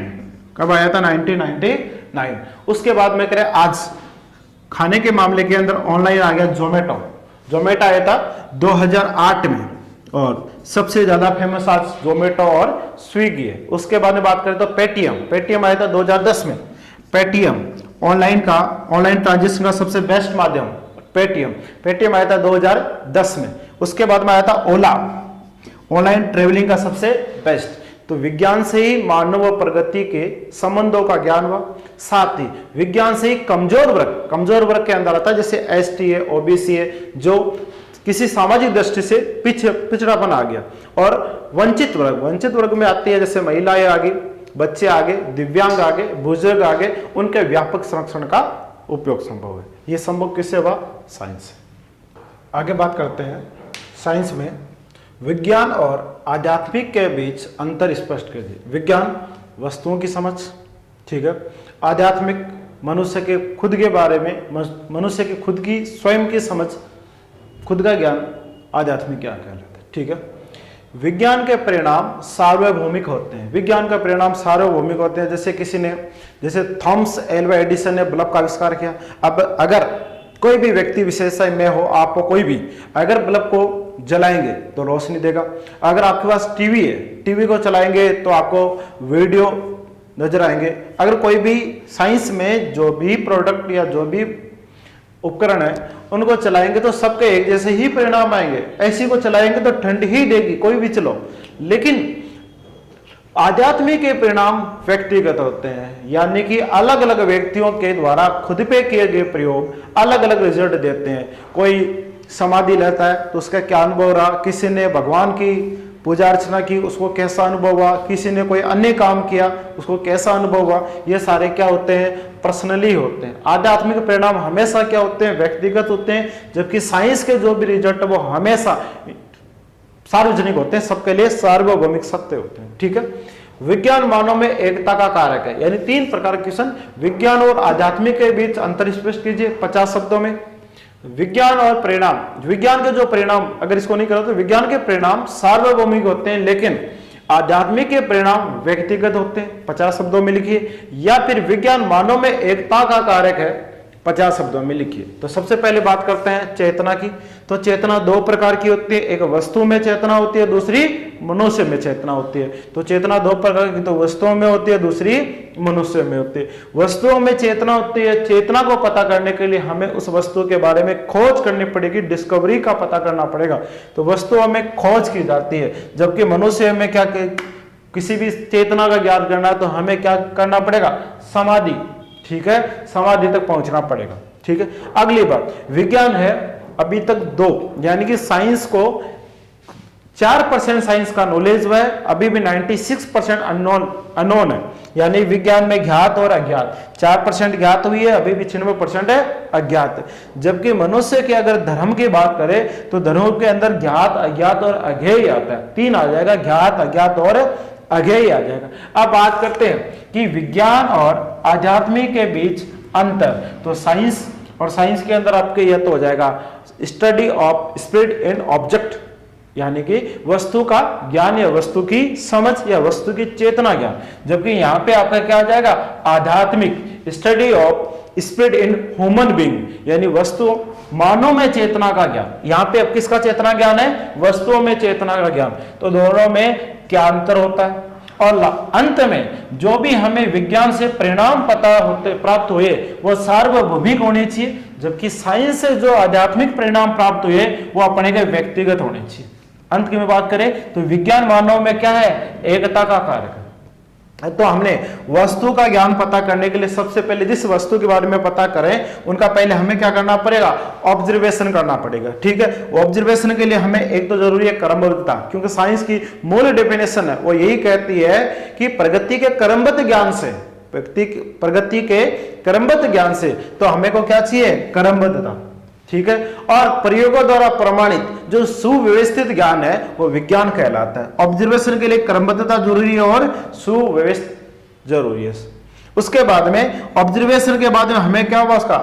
कब आया था? 1999। उसके बाद में करें आज खाने के मामले के अंदर ऑनलाइन आ गया जोमेटो आया था 2008 में, और सबसे ज्यादा फेमस आज जोमेटो और स्विगी है। उसके बाद में बात करें तो पेटीएम आया था 2010 में। पेटीएम ऑनलाइन ट्रांजेक्शन का सबसे बेस्ट माध्यम पेटीएम आया था 2010 में। उसके बाद में आया था ओला, ऑनलाइन ट्रेवलिंग का सबसे बेस्ट। तो विज्ञान से ही मानव व प्रगति के संबंधों का ज्ञान हुआ। साथ ही विज्ञान से ही कमजोर वर्ग के अंदर आता है, जैसे एसटी है, ओबीसी है, जो किसी सामाजिक दृष्टि से पिछड़ापन आ गया। और वंचित वर्ग में आती है, जैसे महिलाएं आगे, बच्चे आगे, दिव्यांग आगे, बुजुर्ग आगे, उनके व्यापक संरक्षण का उपयोग संभव है। ये संभव किससे हुआ? साइंस से। आगे बात करते हैं साइंस में विज्ञान और आध्यात्मिक के बीच अंतर स्पष्ट कर दिए। विज्ञान वस्तुओं की समझ, ठीक है, आध्यात्मिक मनुष्य के खुद के बारे में, मनुष्य की खुद की स्वयं की समझ, खुद का ज्ञान, आध्यात्मिक ज्ञान कहलाता है। ठीक है, विज्ञान के परिणाम सार्वभौमिक होते हैं। विज्ञान का परिणाम सार्वभौमिक होते हैं। जैसे थॉमस एल्वा एडिसन ने बल्ब का आविष्कार किया। अब अगर कोई भी व्यक्ति विशेष में हो, आपको कोई भी अगर बल्ब को जलाएंगे तो रोशनी देगा। अगर आपके पास टीवी है, टीवी को चलाएंगे तो आपको वीडियो नजर आएंगे। अगर कोई भी साइंस में जो भी प्रोडक्ट या जो भी उपकरण है उनको चलाएंगे तो सबके एक जैसे ही परिणाम आएंगे। ऐसी को चलाएंगे तो ठंड ही देगी, कोई भी चलो। लेकिन आध्यात्मिक के परिणाम व्यक्तिगत होते हैं, यानी कि अलग अलग व्यक्तियों के द्वारा खुद पे किए गए प्रयोग अलग अलग रिजल्ट देते हैं। कोई समाधि लेता है तो उसका क्या अनुभव रहा, किसी ने भगवान की पूजा अर्चना की उसको कैसा अनुभव हुआ, किसी ने कोई अन्य काम किया उसको कैसा अनुभव हुआ, ये सारे क्या होते हैं, पर्सनली होते हैं। आध्यात्मिक परिणाम हमेशा क्या होते हैं, व्यक्तिगत होते हैं, जबकि साइंस के जो भी रिजल्ट वो हमेशा सार्वजनिक होते हैं, सबके लिए सार्वभौमिक सत्य होते हैं। ठीक है, विज्ञान मानव में एकता का कारक है। यानी 3 प्रकार के क्वेश्चन, विज्ञान और आध्यात्मिक के बीच अंतर स्पष्ट कीजिए 50 शब्दों में। विज्ञान और परिणाम, विज्ञान के जो परिणाम, अगर इसको नहीं करो तो विज्ञान के परिणाम सार्वभौमिक होते हैं, लेकिन आध्यात्मिक के परिणाम व्यक्तिगत होते हैं। 50 शब्दों में लिखिए। या फिर विज्ञान मानव में एकता का कारक है, 50 शब्दों में लिखिए। तो सबसे पहले बात करते हैं चेतना की। तो चेतना 2 प्रकार की होती है, एक वस्तु में चेतना होती है, दूसरी मनुष्य में चेतना होती है। तो चेतना 2 प्रकार की, तो वस्तुओं में होती है, दूसरी मनुष्य में होती है। वस्तुओं में चेतना होती है, चेतना को पता करने के लिए हमें उस वस्तु के बारे में खोज करनी पड़ेगी, डिस्कवरी का पता करना पड़ेगा। तो वस्तुओं में खोज की जाती है, जबकि मनुष्य में क्या, किसी भी चेतना का ज्ञान करना है तो हमें क्या करना पड़ेगा, समाधि। ठीक है, समाधि तक पहुंचना पड़ेगा। ठीक है, अगली बात, विज्ञान है अभी तक 2, यानी कि साइंस को 4% साइंस का नॉलेज हुआ है, अभी भी 96% अननोन है। यानी विज्ञान में ज्ञात और अज्ञात, 4% ज्ञात हुई है, अभी भी 96% है अज्ञात। जबकि मनुष्य के अगर धर्म की बात करें तो धर्मों के अंदर ज्ञात, अज्ञात और अज्ञेय आता है, 3 आ जाएगा, ज्ञात, अज्ञात और अज्ञेय आ जाएगा। अब बात करते हैं कि विज्ञान और आध्यात्मिक के बीच अंतर। तो साइंस और साइंस के अंदर आपके यह तो हो जाएगा study of spirit and object, यानी कि वस्तु का ज्ञान या वस्तु की समझ या वस्तु की चेतना ज्ञान। जबकि यहां पे आपका क्या आ जाएगा, आध्यात्मिक study of spirit in human being, यानी वस्तु मानव में चेतना का ज्ञान। यहां पे अब किसका चेतना ज्ञान है, वस्तुओं में चेतना का ज्ञान। तो दोनों में क्या अंतर होता है। और अंत में जो भी हमें विज्ञान से परिणाम प्राप्त हुए वो सार्वभौमिक होने चाहिए, जबकि साइंस से जो आध्यात्मिक परिणाम प्राप्त हुए वो अपने के व्यक्तिगत होने चाहिए। अंत की में बात करें तो विज्ञान मानव में क्या है, एकता का कारक है। तो हमने वस्तु का ज्ञान पता करने के लिए सबसे पहले जिस वस्तु के बारे में पता करें उनका पहले हमें क्या करना पड़ेगा, ऑब्जर्वेशन करना पड़ेगा। ठीक है, ऑब्जर्वेशन के लिए हमें एक तो जरूरी है क्रमबद्धता, क्योंकि साइंस की मूल डेफिनेशन है वो यही कहती है कि प्रगति के क्रमबद्ध ज्ञान से, प्रगति के क्रमबद्ध ज्ञान से, तो हमें को क्या चाहिए, क्रमबद्धता। ठीक है, और प्रयोगों द्वारा प्रमाणित जो सुव्यवस्थित ज्ञान है वो विज्ञान कहलाता है। ऑब्जर्वेशन के लिए क्रमबद्धता जरूरी है और सुव्यवस्थित जरूरी है। उसके बाद में ऑब्जर्वेशन के बाद में हमें क्या होगा, उसका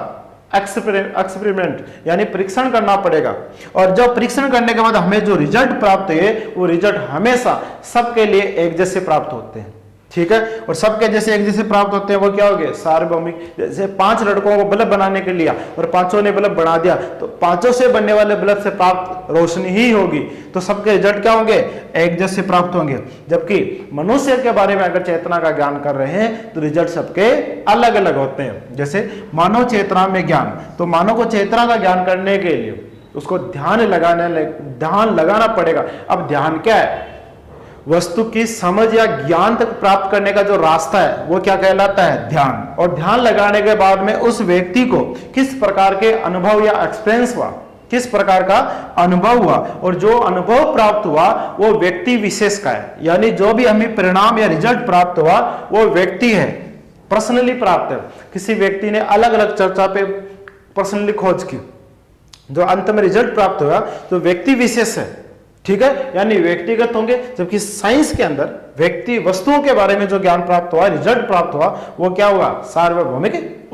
एक्सपेरिमेंट यानी परीक्षण करना पड़ेगा। और जब परीक्षण करने के बाद हमें जो रिजल्ट प्राप्त हुए वो रिजल्ट हमेशा सबके लिए एक जैसे प्राप्त होते हैं। ठीक है, और सबके जैसे एक जैसे प्राप्त होते हैं वो क्या हो गए, सार्वभौमिक। जैसे 5 लड़कों को बल्ब बनाने के लिए और 5 ने बल्ब बना दिया तो 5 से बनने वाले बल्ब से प्राप्त रोशनी ही होगी, तो सबके रिजल्ट क्या होंगे, एक जैसे प्राप्त होंगे। जबकि मनुष्य के बारे में अगर चेतना का ज्ञान कर रहे हैं तो रिजल्ट सबके अलग अलग होते हैं। जैसे मानव चेतना में ज्ञान, तो मानव को चेतना का ज्ञान करने के लिए उसको ध्यान लगाना पड़ेगा। अब ध्यान क्या है, वस्तु की समझ या ज्ञान तक प्राप्त करने का जो रास्ता है वो क्या कहलाता है, ध्यान। और ध्यान लगाने के बाद में उस व्यक्ति को किस प्रकार के अनुभव या एक्सपीरियंस हुआ, किस प्रकार का अनुभव हुआ, और जो अनुभव प्राप्त हुआ वो व्यक्ति विशेष का है। यानी जो भी हमें परिणाम या रिजल्ट प्राप्त हुआ वो व्यक्ति है, पर्सनली प्राप्त है। किसी व्यक्ति ने अलग अलग चर्चा पे पर्सनली खोज की, जो अंत में रिजल्ट प्राप्त हुआ तो व्यक्ति विशेष है। ठीक है, यानी व्यक्तिगत होंगे। जबकि साइंस के अंदर व्यक्ति वस्तुओं के बारे में जो ज्ञान प्राप्त हुआ, रिजल्ट प्राप्त हुआ, वो क्या हुआ, सार्वभौमिक